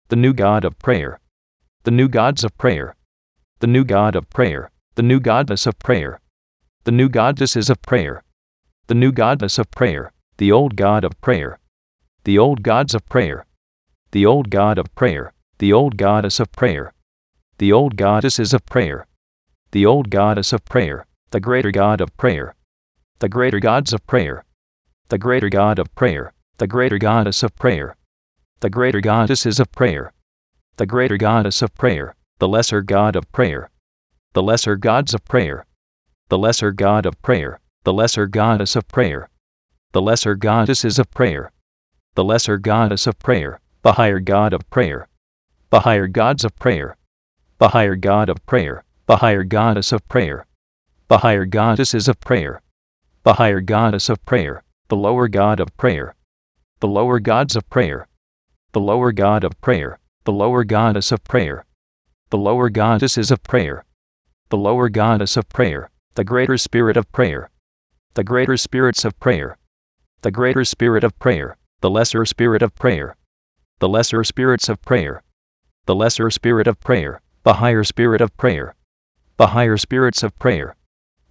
the new God of prayer, the new gods of prayer, the new God of prayer, the new goddess of prayer, the new goddesses of prayer, the new goddess of prayer, the old God of prayer, the old gods of prayer, the old God of prayer, the old goddess of prayer, the old goddesses of prayer, the old goddess of prayer, the greater God of prayer, the greater gods of prayer, the greater God of prayer, the greater goddess of prayer, the greater goddesses of prayer, the greater goddess of prayer, the lesser God of prayer, the lesser gods of prayer, the lesser God of prayer, the lesser goddess of prayer, the lesser goddesses of prayer, the lesser goddess of prayer, the higher God of prayer, the higher gods of prayer, the higher God of prayer, the higher goddess of prayer, the higher goddesses of prayer, the higher goddess of prayer, the lower God of prayer, the lower gods of prayer, the lower God of prayer, the lower goddess of prayer, the lower goddesses of prayer, the lower goddess of prayer, the greater spirit of prayer, the greater spirits of prayer, the greater spirit of prayer, the lesser spirit of prayer, the lesser spirits of prayer, the lesser spirit of prayer, the higher spirit of prayer, the higher spirits of prayer,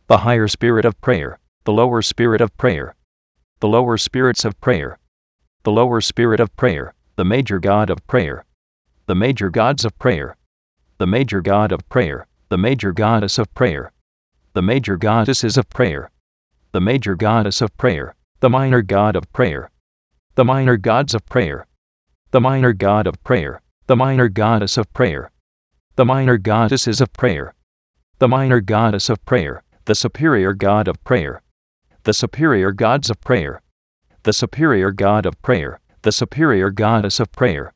the higher spirit of prayer, the lower spirit of prayer, the lower spirits of prayer, the lower spirit of prayer, the major God of prayer, the major gods of prayer, the major God of prayer, the major goddess of prayer, the major goddesses of prayer, the major goddess of prayer, the minor God of prayer, the minor gods of prayer, the minor God of prayer, the minor goddess of prayer, the minor goddesses of prayer, the minor goddess of prayer, the superior God of prayer, the superior gods of prayer, the superior God of prayer, the superior goddess of prayer,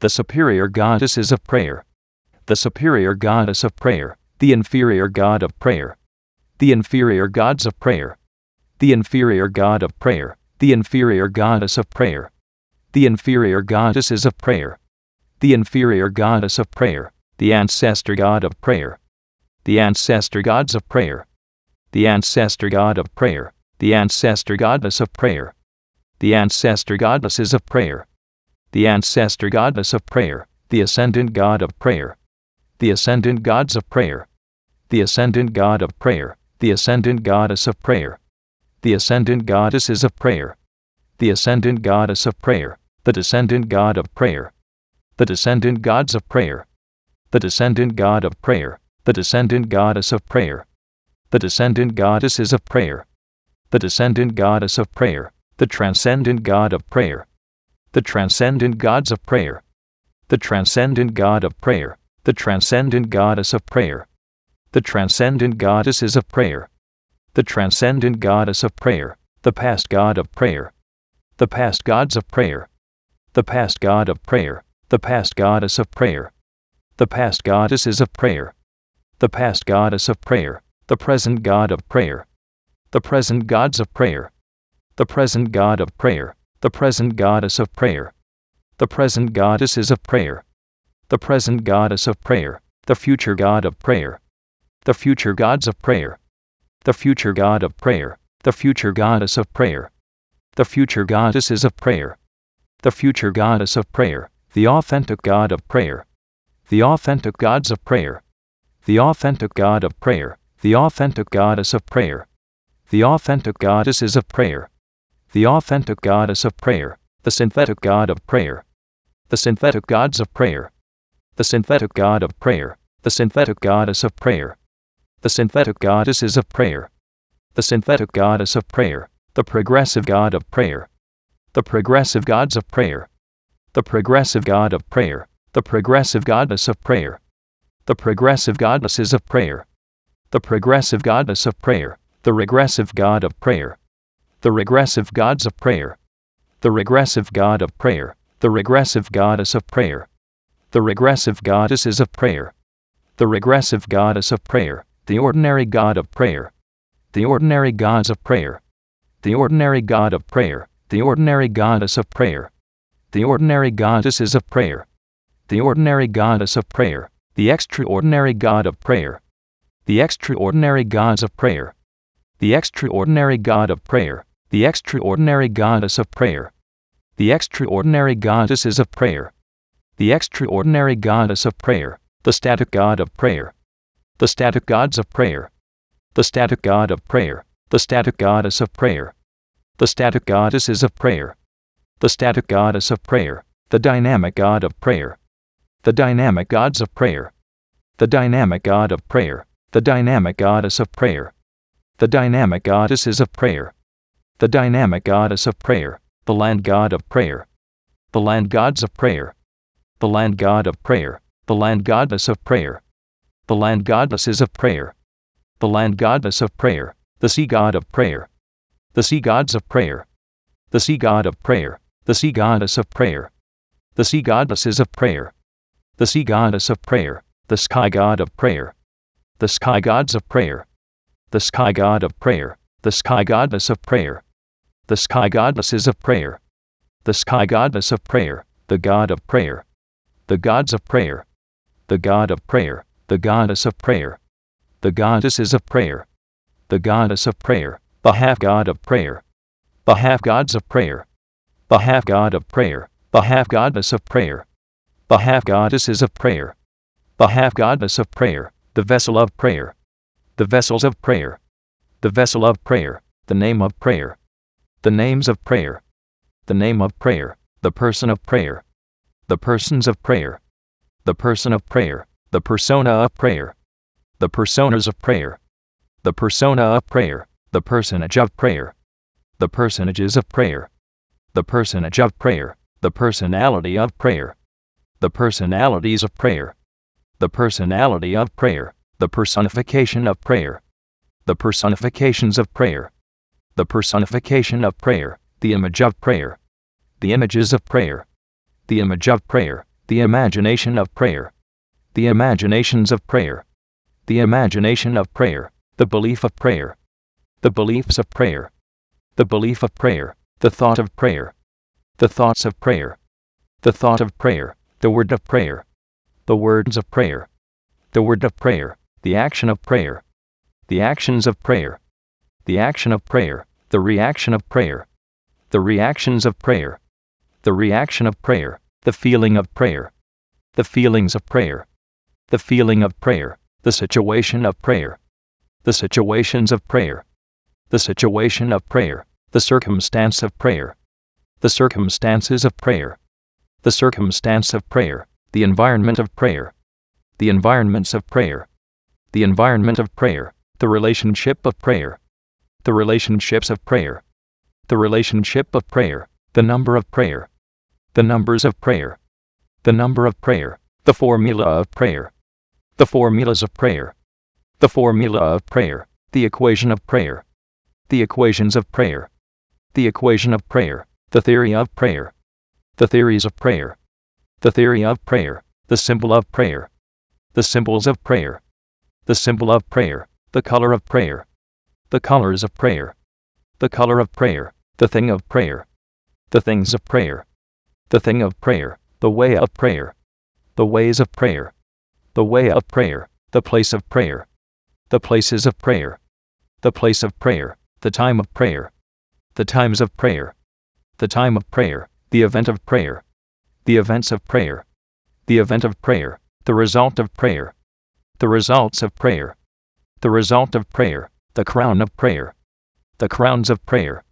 the superior goddesses of prayer, the superior goddess of prayer, the inferior God of prayer, the inferior gods of prayer, the inferior God of prayer, the inferior goddess of prayer, the inferior goddesses of prayer, the inferior goddess of prayer, the ancestor God of prayer, the ancestor gods of prayer, the ancestor God of prayer, the ancestor goddess of prayer, the ancestor goddesses of prayer, the ancestor goddess of prayer, the ascendant God of prayer, the ascendant gods of prayer, the ascendant God of prayer, the ascendant goddess of prayer, the ascendant goddesses of prayer, the ascendant goddess of prayer, the descendant God of prayer, the descendant gods of prayer, the descendant God of prayer, the descendant goddess of prayer, the descendant goddesses of prayer, the descendant goddess of prayer, the transcendent God of prayer, the transcendent gods of prayer, the transcendent God of prayer, the transcendent goddess of prayer, the transcendent goddesses of prayer, the transcendent goddess of prayer, the past God of prayer, the past gods of prayer, the past God of prayer, the past goddess of prayer, the past goddesses of prayer, the past goddess of prayer, the present God of prayer, the present gods of prayer, the present God of prayer, the present goddess of prayer, the present goddesses of prayer, the present goddess of prayer, the future God of prayer, the future gods of prayer, the future God of prayer, the future goddess of prayer, the future goddesses of prayer, the future goddess of prayer, the authentic God of prayer, the authentic gods of prayer, the authentic God of prayer, the authentic goddess of prayer, the authentic goddesses of prayer, the authentic goddess of prayer, the synthetic God of prayer, the synthetic gods of prayer, the synthetic God of prayer, the synthetic goddess of prayer, the synthetic goddesses of prayer, the synthetic goddess of prayer, the progressive God of prayer, the progressive gods of prayer, the progressive God of prayer, the progressive goddess of prayer, the progressive goddesses of prayer, the progressive goddess of prayer, the regressive God of prayer, the regressive gods of prayer, the regressive God of prayer, the regressive goddess of prayer, the regressive goddesses of prayer, the regressive goddess of prayer, the ordinary God of prayer, the ordinary gods of prayer, the ordinary God of prayer, the ordinary goddess of prayer, the ordinary goddesses of prayer, the ordinary goddess of prayer, the extraordinary God of prayer, the extraordinary gods of prayer, the extraordinary God of prayer, the extraordinary goddess of prayer, the extraordinary goddesses of prayer, the extraordinary goddess of prayer, the static god of prayer, the static gods of prayer, the static god of prayer, the static goddess of prayer, the static goddesses of prayer, the static goddess of prayer, the dynamic god of prayer, the dynamic gods of prayer, the dynamic god of prayer, the dynamic goddess of prayer, the dynamic goddesses of prayer, the dynamic goddess of prayer, the land god of prayer, the land gods of prayer, the land god of prayer, the land goddess of prayer, the land goddesses of prayer, the land goddess of prayer, the sea god of prayer, the sea gods of prayer, the sea god of prayer, the sea goddess of prayer, the sea goddesses of prayer, the sea goddess of prayer, the sky god of prayer, the sky gods of prayer, the sky god of prayer, the sky goddess of prayer, the sky goddesses of prayer, the sky goddess of prayer, the god of prayer, the gods of prayer, the god of prayer, the goddess of prayer, the goddesses of prayer, the goddess of prayer, the half god of prayer, the half gods of prayer, the half god of prayer, the half goddess of prayer, the half goddesses of prayer, the half goddess of prayer, the vessel of prayer, the vessels of prayer, the vessel of prayer, the name of prayer, the names of prayer, the name of prayer, the person of prayer, the persons of prayer, the person of prayer, the persona of prayer, the personas of prayer, the persona of prayer, the personage of prayer, the personages of prayer, the personage of prayer, the personality of prayer, the personalities of prayer, the personality of prayer, the personification of prayer, the personifications of prayer, the personification of prayer, the image of prayer, the images of prayer, the image of prayer, the imagination of prayer, the imaginations of prayer, the imagination of prayer, the belief of prayer, the beliefs of prayer, the belief of prayer, the thought of prayer, the thoughts of prayer, the thought of prayer, the word of prayer, the words of prayer, the word of prayer, the action of prayer, the actions of prayer, the action of prayer, the reaction of prayer, the reactions of prayer, the reaction of prayer, the feeling of prayer, the feelings of prayer, the feeling of prayer, the situation of prayer, the situations of prayer, the situation of prayer, the circumstance of prayer, the circumstances of prayer, the circumstance of prayer, the environment of prayer, the environments of prayer, the environment of prayer, the relationship of prayer, the relationships of prayer, the relationship of prayer, the number of prayer, the numbers of prayer, the number of prayer, the formula of prayer, the formulas of prayer, the formula of prayer, the equation of prayer, the equations of prayer, the equation of prayer, the theory of prayer, the theories of prayer, the theory of prayer, the symbol of prayer, the symbols of prayer, the symbol of prayer, the color of prayer, the colors of prayer, the color of prayer, the thing of prayer, the things of prayer, the thing of prayer, the way of prayer, the ways of prayer, the way of prayer, the place of prayer, the places of prayer, the place of prayer, the time of prayer, the times of prayer, the time of prayer, the event of prayer, the events of prayer, the event of prayer, the result of prayer, the results of prayer, the result of prayer, the crown of prayer, the crowns of prayer,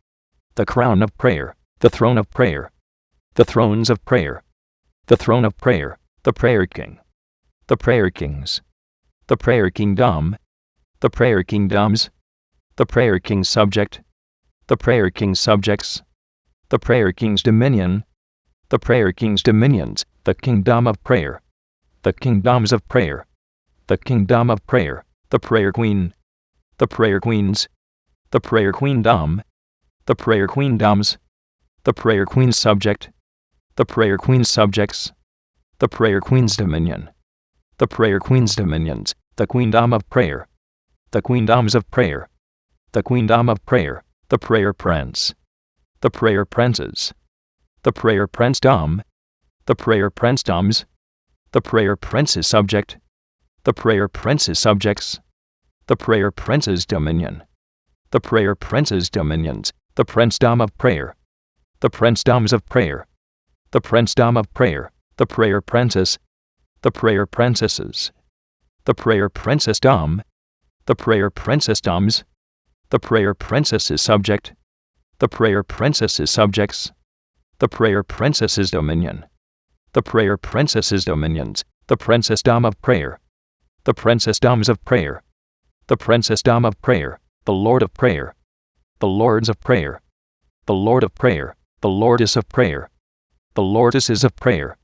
the crown of prayer, the throne of prayer, the thrones of prayer, the throne of prayer, the prayer king, the prayer kings, the prayer kingdom, the prayer kingdoms, the prayer king subject, the prayer king subjects, the prayer king's dominion, the prayer king's dominions, the kingdom of prayer, the kingdoms of prayer, the kingdom of prayer, the prayer queen, the prayer queens, the prayer queendom, the prayer queendoms, the prayer queen subject, the prayer queen subjects, the prayer queen's dominion, the prayer queen's dominions, the queendom of prayer, the queendoms of prayer, the queendom of prayer, the prayer prince, the prayer princes, the prayer princedom, the prayer princedoms, the prayer prince's subject, the prayer prince's subjects, the prayer prince's dominion, the prayer prince's dominions, the princedom of prayer, the princedoms of prayer, the princedom of prayer, the prayer princess, the prayer princesses, the prayer princessdom, the prayer princessdoms, the prayer princess's subject, the prayer princess's subjects, the prayer princess's dominion, the prayer princess's dominions, the princessdom of prayer, the princessdoms of prayer, the princessdom of prayer, the Lord of prayer, the lords of prayer, the Lord of prayer, the lordess of prayer, the lordesses of prayer,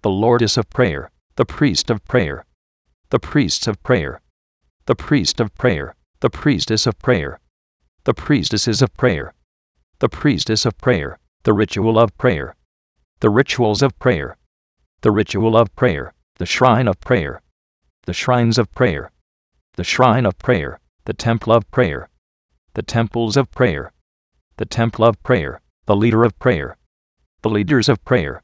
the lordess of prayer, the priest of prayer, the priests of prayer, the priest of prayer, the priestess of prayer, the priestesses of prayer, the priestess of prayer, the ritual of prayer, the rituals of prayer, the ritual of prayer, the shrine of prayer, the shrines of prayer, the shrine of prayer, the temple of prayer, the temples of prayer, the temple of prayer, the leader of prayer, the leaders of prayer,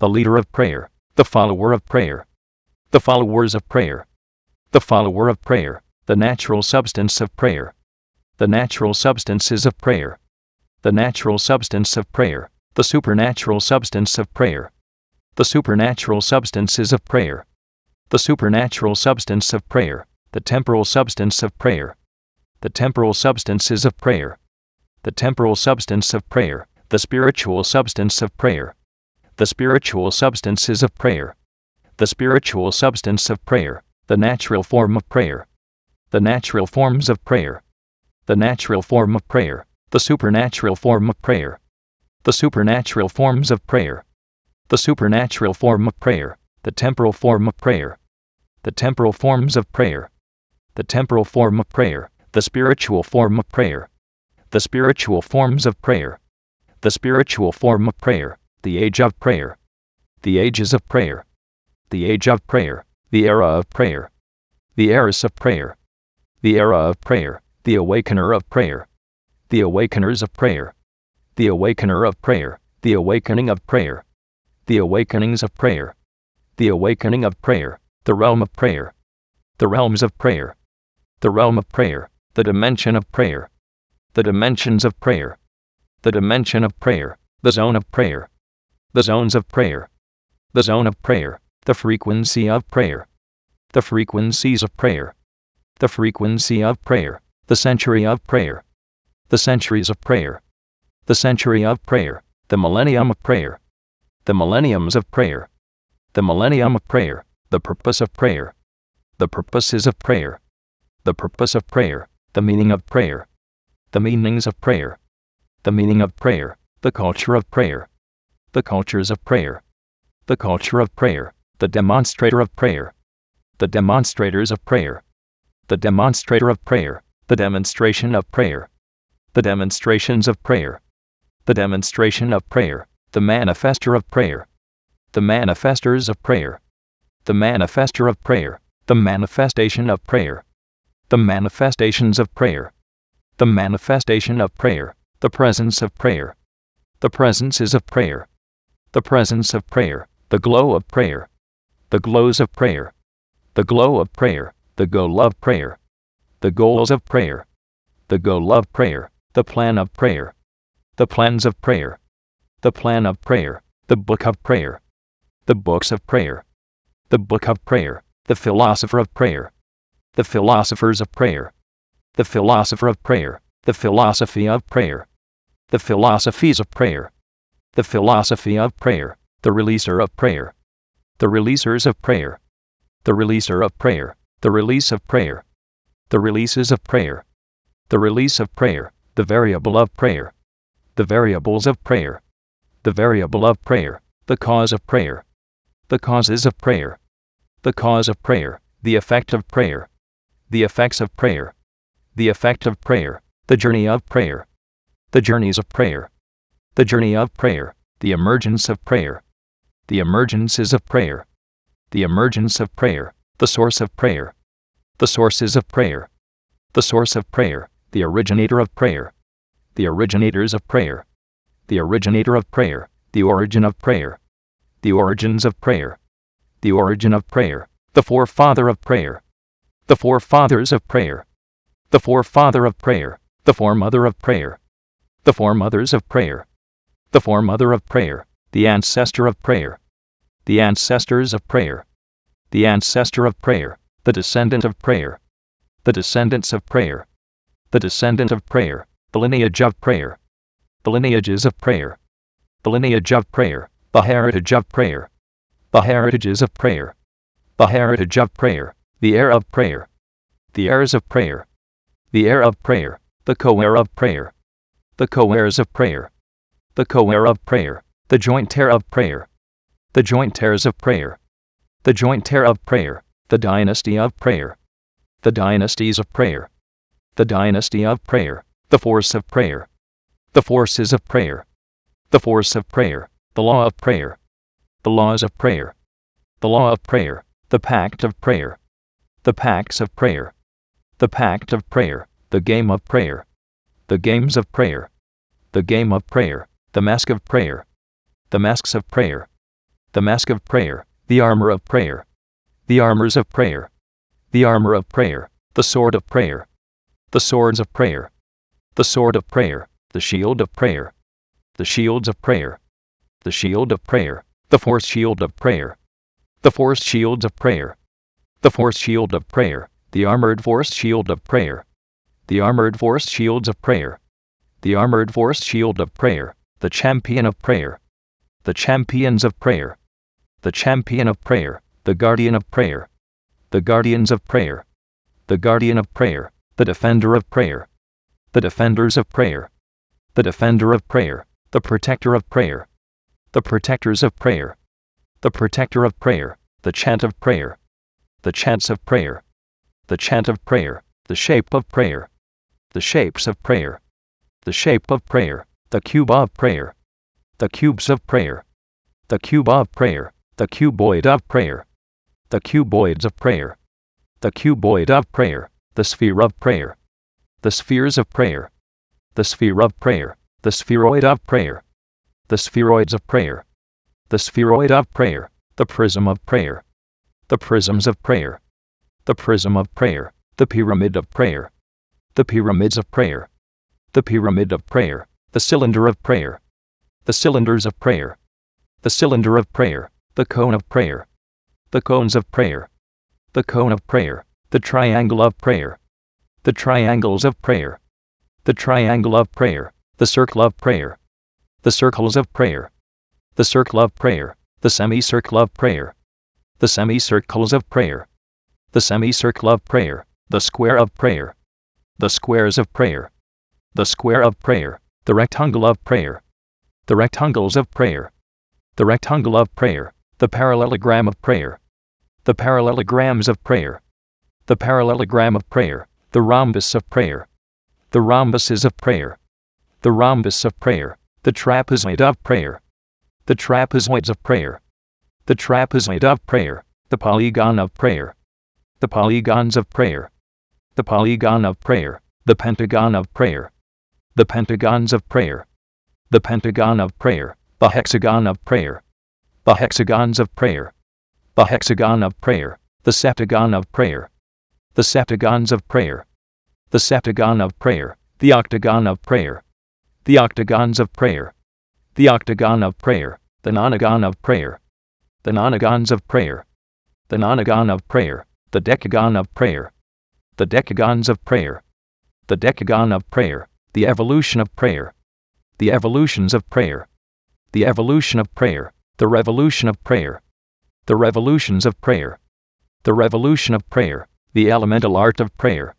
the leader of prayer, the follower of prayer, the followers of prayer, the follower of prayer, the natural substance of prayer, the natural substances of prayer, the natural substance of prayer, the supernatural substance of prayer, the supernatural substances of prayer, the supernatural substance of prayer, the temporal substance of prayer, the temporal substances of prayer, the temporal substance of prayer, the spiritual substance of prayer, the spiritual substances of prayer, the spiritual substance of prayer, the natural form of prayer, the natural forms of prayer, the natural form of prayer, the supernatural form of prayer, the supernatural forms of prayer, the supernatural form of prayer, the temporal form of prayer, the temporal forms of prayer, the temporal form of prayer, the spiritual form of prayer, the spiritual forms of prayer, the spiritual form of prayer, the age of prayer, the ages of prayer, the age of prayer, the era of prayer, the eras of prayer, the era of prayer, the awakener of prayer, the awakeners of prayer, the awakener of prayer, the awakening of prayer, the awakenings of prayer, the awakening of prayer, the realm of prayer, the realms of prayer, the realm of prayer, the dimension of prayer, the dimensions of prayer, the dimension of prayer, the zone of prayer, the zones of prayer, the zone of prayer, the frequency of prayer, the frequencies of prayer, the frequency of prayer, the century of prayer, the centuries of prayer, the century of prayer, the millennium of prayer, the millenniums of prayer, the millennium of prayer, the purpose of prayer, the purposes of prayer, the purpose of prayer, the meaning of prayer, the meanings of prayer, the meaning of prayer, the culture of prayer, the cultures of prayer, the culture of prayer, the demonstrator of prayer, the demonstrators of prayer, the demonstrator of prayer, the demonstration of prayer, the demonstrations of prayer, the demonstration of prayer, the manifester of prayer, the manifestors of prayer, the manifester of prayer, the manifestation of prayer, the manifestations of prayer, the manifestation of prayer, the presence of prayer, the presences of prayer, the presence of prayer, the glow of prayer, the glows of prayer, the glow of prayer, the goal of prayer, the goals of prayer, the goal of prayer, the plan of prayer, the plans of prayer, the plan of prayer, the book of prayer, the books of prayer, the book of prayer, the philosopher of prayer, the philosophers of prayer, the philosopher of prayer, the philosophy of prayer, the philosophies of prayer, the philosophy of prayer, the releaser of prayer, the releasers of prayer, the releaser of prayer, the release of prayer, the releases of prayer, the release of prayer, the variable of prayer, the variables of prayer, the variable of prayer, the cause of prayer, the causes of prayer, the cause of prayer, the effect of prayer, the effects of prayer, the effect of prayer, the journey of prayer, the journeys of prayer, the journey of prayer, the emergence of prayer, the emergences of prayer, the emergence of prayer, the source of prayer, the sources of prayer, the source of prayer, the originator of prayer, the originators of prayer, the originator of prayer, the origin of prayer, the origins of prayer, the origin of prayer, the forefather of prayer, the forefathers of prayer, the forefather of prayer, the foremother of prayer, the foremothers of prayer, the foremother of prayer, the ancestor of prayer, the ancestors of prayer, the ancestor of prayer, the descendant of prayer, the descendants of prayer, the descendant of prayer, the lineage of prayer, the lineages of prayer, the lineage of prayer, the heritage of prayer, the heritages of prayer, the heritage of prayer, the heir of prayer, the heirs of prayer, the heir of prayer, the co-heir of prayer, the co-heirs of prayer, the co-heir of prayer, the joint heir of prayer, the joint heirs of prayer, the joint heir of prayer, the dynasty of prayer, the dynasties of prayer, the dynasty of prayer, the force of prayer, the forces of prayer, the force of prayer, the law of prayer, the laws of prayer, the law of prayer, the pact of prayer, the pacts of prayer, the pact of prayer, the game of prayer, the games of prayer, the game of prayer, the mask of prayer, the masks of prayer, the mask of prayer, the armor of prayer, the armors of prayer, the armor of prayer, the sword of prayer, the swords of prayer, the sword of prayer, the shield of prayer, the shields of prayer, the shield of prayer, the force shield of prayer, the force shields of prayer, the force shield of prayer, the armored force shield of prayer, the armored force shields of prayer, the armored force shield of prayer, the champion of prayer, the champions of prayer, the champion of prayer, the guardian of prayer, the guardians of prayer, the guardian of prayer, the defender of prayer, the defenders of prayer, the defender of prayer, the protector of prayer, the protectors of prayer, the protector of prayer, the chant of prayer, the chants of prayer, the chant of prayer, the shape of prayer, the shapes of prayer, the shape of prayer, the cube of prayer, the cubes of prayer, the cube of prayer, the cuboid of prayer, the cuboids of prayer, the cuboid of prayer, the sphere of prayer, the spheres of prayer, the sphere of prayer, the spheroid of prayer, the spheroids of prayer, the spheroid of prayer, the prism of prayer, the prisms of prayer, the prism of prayer, the pyramid of prayer, the pyramids of prayer, the pyramid of prayer, the cylinder of prayer, the cylinders of prayer, the cylinder of prayer, the cone of prayer, the cones of prayer, the cone of prayer, the triangle of prayer, the triangles of prayer, the triangle of prayer, the circle of prayer, the circles of prayer, the circle of prayer, the semicircle of prayer, the semicircles of prayer, the semicircle of prayer, the square of prayer, the squares of prayer, the square of prayer, the rectangle of prayer, the rectangles of prayer, the rectangle of prayer, the parallelogram of prayer, the parallelograms of prayer, the parallelogram of prayer, the rhombus of prayer, the rhombuses of prayer, the rhombus of prayer, the trapezoid of prayer, the trapezoids of prayer, the trapezoid of prayer, the polygon of prayer, the polygons of prayer, the polygon of prayer, the pentagon of prayer, the pentagons of prayer, the pentagon of prayer, the hexagon of prayer, the hexagons of prayer, the hexagon of prayer, the septagon of prayer, the septagons of prayer, the septagon of prayer, the octagon of prayer, the octagons of prayer, the octagon of prayer, the nonagon of prayer, the nonagons of prayer, the nonagon of prayer, the decagon of prayer, the decagons of prayer, the decagon of prayer, the evolution of prayer, the evolutions of prayer, the evolution of prayer, the revolution of prayer, the revolutions of prayer, the revolution of prayer, the elemental art of prayer,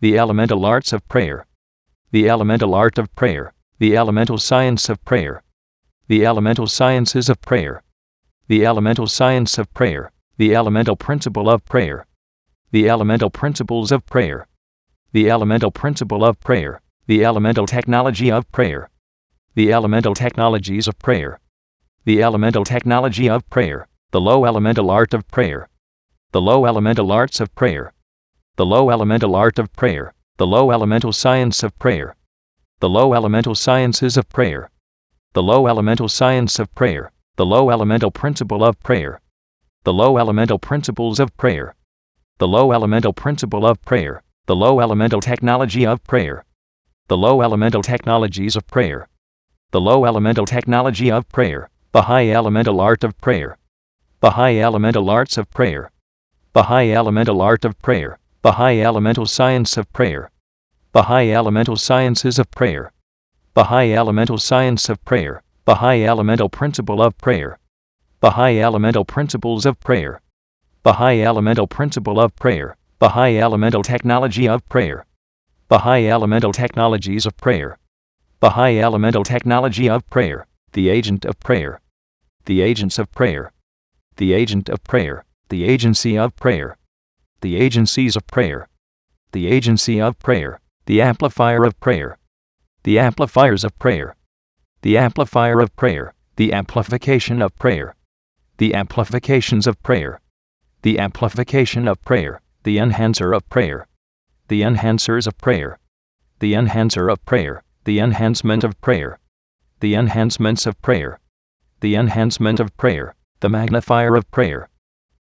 the elemental arts of prayer, the elemental art of prayer, the elemental science of prayer, the elemental sciences of prayer, the elemental science of prayer, the elemental principle of prayer, the elemental principles of prayer, the elemental principle of prayer, the elemental technology of prayer, the elemental technologies of prayer, the elemental technology of prayer, the low elemental art of prayer, the low elemental arts of prayer, the low elemental art of prayer, the low elemental science of prayer, the low elemental sciences of prayer, the low elemental science of prayer, the low elemental principle of prayer, the low elemental principles of prayer, the low elemental principle of prayer, the low elemental technology of prayer, the low elemental technologies of prayer, the low elemental technology of prayer, the high elemental art of prayer, The high elemental arts of prayer. The high elemental art of prayer. The high elemental science of prayer. The high elemental sciences of prayer. The high elemental science of prayer. The high elemental principle of prayer. The high elemental principles of prayer. The high elemental principle of prayer. The high elemental technology of prayer. The high elemental technologies of prayer. The high elemental technology of prayer. The agent of prayer. The agents of prayer. The agent of prayer. The agency of prayer. The agencies of prayer. The agency of prayer. The amplifier of prayer. The amplifiers of prayer. The amplifier of prayer. The amplification of prayer. The amplifications of prayer. The amplification of prayer. The enhancer of prayer. The enhancers of prayer. The enhancer of prayer. The enhancement of prayer. The enhancements of prayer. The enhancement of prayer. The magnifier of prayer.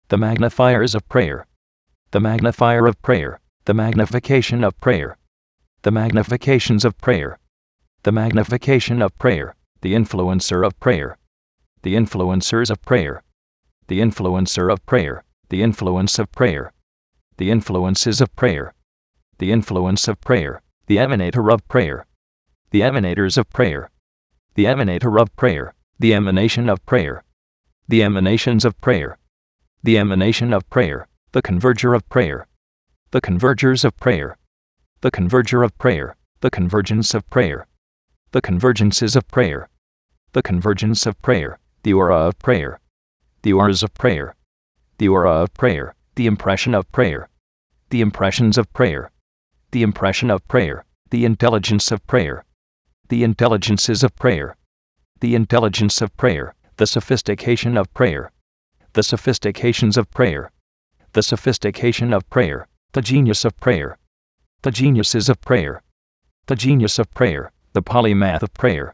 The magnifiers of prayer. The magnifier of prayer. The magnification of prayer. The magnifications of prayer. The magnification of prayer. The influencer of prayer. The influencers of prayer. The influencer of prayer. The influence of prayer. The influences of prayer. The influence of prayer. The emanator of prayer. The emanators of prayer. The emanator of prayer. The emanation of prayer. The emanations of prayer. The emanation of prayer. The converger of prayer. The convergers of prayer. The converger of prayer. The convergence of prayer. The convergences of prayer. The convergence of prayer. The aura of prayer. The auras of prayer. The aura of prayer. The impression of prayer. The impressions of prayer. The impression of prayer. The intelligence of prayer. The intelligences of prayer. The intelligence of prayer. The sophistication of prayer. The sophistications of prayer. The sophistication of prayer. The genius of prayer. The geniuses of prayer. The genius of prayer. The polymath of prayer.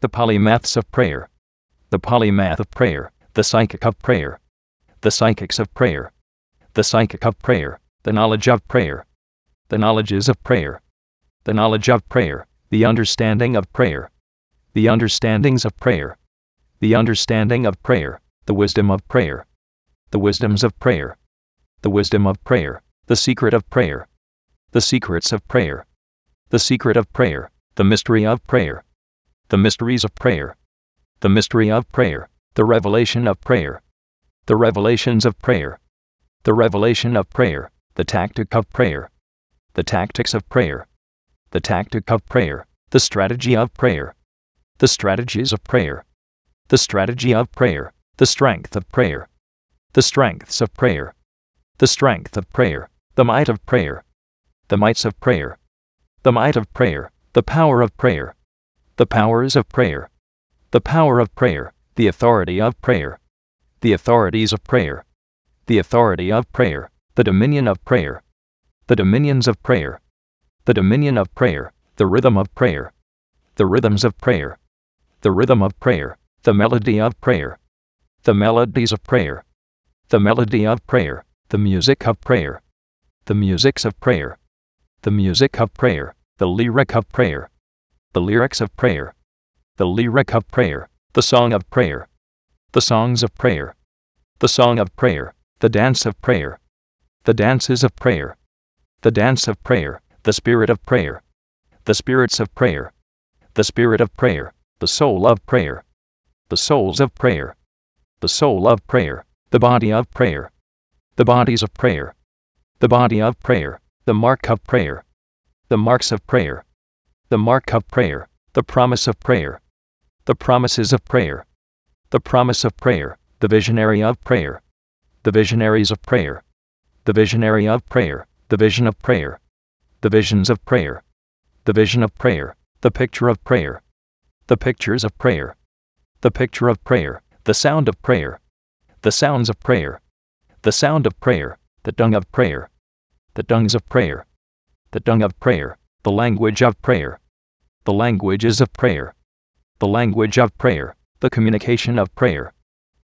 The polymaths of prayer. The polymath of prayer. The psychic of prayer. The psychics of prayer. The psychic of prayer. The knowledge of prayer. The knowledges of prayer. The knowledge of prayer. The understanding of prayer. The understandings of prayer. The understanding of prayer. The wisdom of prayer. The wisdoms of prayer. The wisdom of prayer. The secret of prayer. The secrets of prayer. The secret of prayer. The mystery of prayer. The mysteries of prayer. The mystery of prayer. The revelation of prayer. The revelations of prayer. The revelation of prayer. The tactic of prayer. The tactics of prayer. The tactic of prayer. The strategy of prayer. The strategies of prayer. The strategy of prayer. The strength of prayer. The strengths of prayer. The strength of prayer. The might of prayer. The mights of prayer. The might of prayer. The power of prayer. The powers of prayer. The power of prayer. The authority of prayer. The authorities of prayer. The authority of prayer. The dominion of prayer. The dominions of prayer. The dominion of prayer. The rhythm of prayer. The rhythms of prayer. The rhythm of prayer. The melody of prayer. The melodies of prayer. The melody of prayer. The music of prayer. The musics of prayer. The music of prayer. The lyric of prayer. The lyrics of prayer. The lyric of prayer. The song of prayer. The songs of prayer. The song of prayer. The dance of prayer. The dances of prayer. The dance of prayer. The spirit of prayer. The spirits of prayer. The spirit of prayer. The soul of prayer. The souls of prayer. The soul of prayer. The body of prayer. The bodies of prayer. The body of prayer. The mark of prayer. The marks of prayer. The mark of prayer. The promise of prayer. The promises of prayer. The promise of prayer. The visionary of prayer. The visionaries of prayer. The visionary of prayer. The vision of prayer. The visions of prayer. The vision of prayer. The picture of prayer. The pictures of prayer. The picture of prayer. The sound of prayer. The sounds of prayer. The sound of prayer. The dung of prayer. The dungs of prayer. The dung of prayer. The language of prayer. The languages of prayer. The language of prayer. The communication of prayer.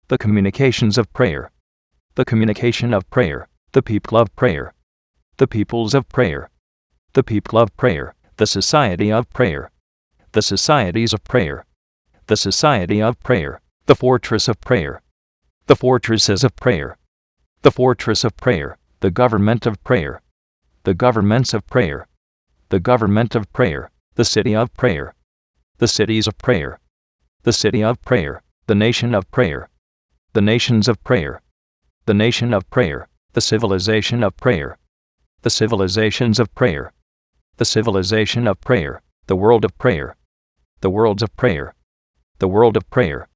The communications of prayer. The communication of prayer. The people of prayer. The peoples of prayer. The people of prayer. The society of prayer. The societies of prayer. The society of prayer. The fortress of prayer. the fortresses of prayer, the fortress of prayer, the government of prayer, the governments of prayer, the government of prayer, the city of prayer, the cities of prayer, the city of prayer, the nation of prayer, the nations of prayer, the nation of prayer, the civilization of prayer, the civilizations of prayer, the civilization of prayer, the world of prayer, the worlds of prayer, the world of prayer,